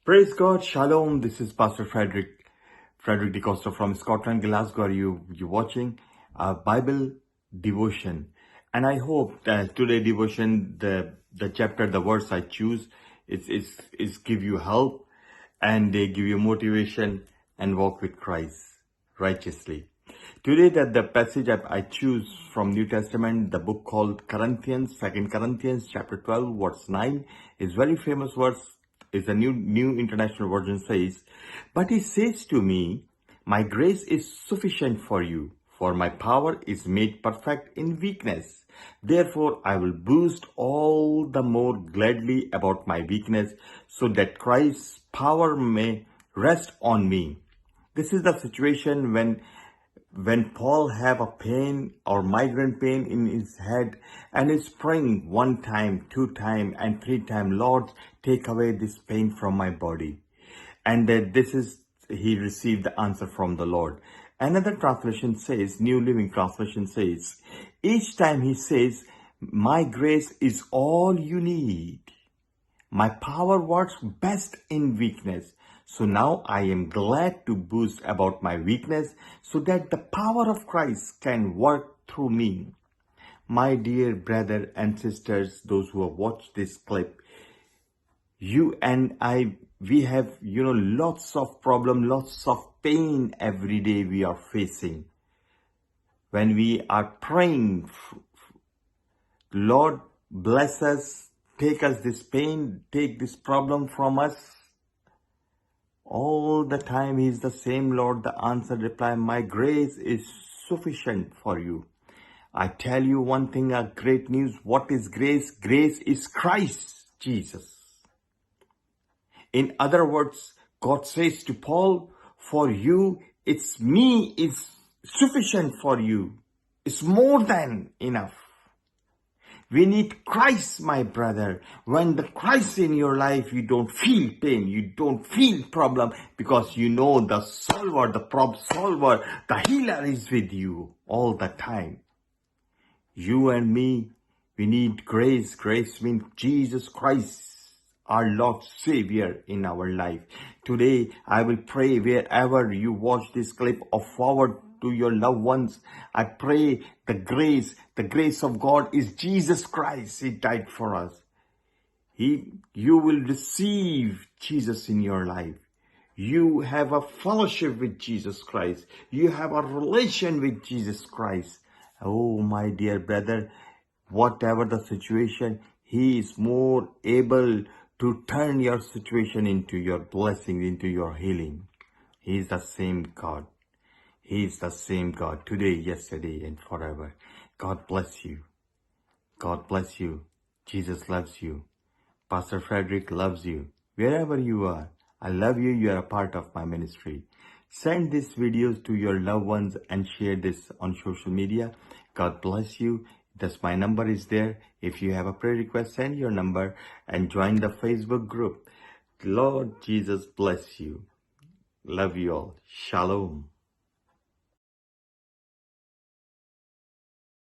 Praise God, Shalom. This is Pastor Frederick DeCosta from Scotland, Glasgow. You're watching a Bible devotion, and I hope that today devotion, the chapter, the verse I choose, is give you help and they give you motivation and walk with Christ righteously. Today, that the passage I choose from New Testament, the book called Corinthians, 2 Corinthians chapter 12, verse 9, is very famous verse. Is the new International Version says, "But he says to me, my grace is sufficient for you, for my power is made perfect in weakness. Therefore, I will boast all the more gladly about my weakness, so that Christ's power may rest on me." This is the situation when Paul have a pain or migraine pain in his head and is praying 1 time, 2 time and 3 time, "Lord, take away this pain from my body." And he received the answer from the Lord. Another translation says, New Living Translation says, each time he says, "My grace is all you need. My power works best in weakness. So now I am glad to boast about my weakness, so that the power of Christ can work through me." My dear brother and sisters, those who have watched this clip, you and I, we have, lots of problem, lots of pain every day we are facing. When we are praying, "Lord, bless us, take us this pain, take this problem from us," all the time He is the same Lord. The answer reply, "My grace is sufficient for you." I tell you one thing, a great news. What is grace? Grace is Christ Jesus. In other words, God says to Paul, "For you, it's me is sufficient for you. It's more than enough." We need Christ, my brother. When the Christ in your life, you don't feel pain, you don't feel problem, because you know the solver, the problem solver, the healer is with you all the time. You and me, we need grace. Grace means Jesus Christ, our Lord Savior in our life. Today, I will pray wherever you watch this clip or forward to your loved ones. I pray the grace of God is Jesus Christ. He died for us. You will receive Jesus in your life. You have a fellowship with Jesus Christ. You have a relation with Jesus Christ. Oh, my dear brother, whatever the situation, He is more able to turn your situation into your blessing, into your healing. He is the same God. He is the same God today, yesterday, and forever. God bless you. God bless you. Jesus loves you. Pastor Frederick loves you. Wherever you are, I love you. You are a part of my ministry. Send these videos to your loved ones and share this on social media. God bless you. That's my number is there. If you have a prayer request, send your number and join the Facebook group. Lord Jesus bless you. Love you all. Shalom.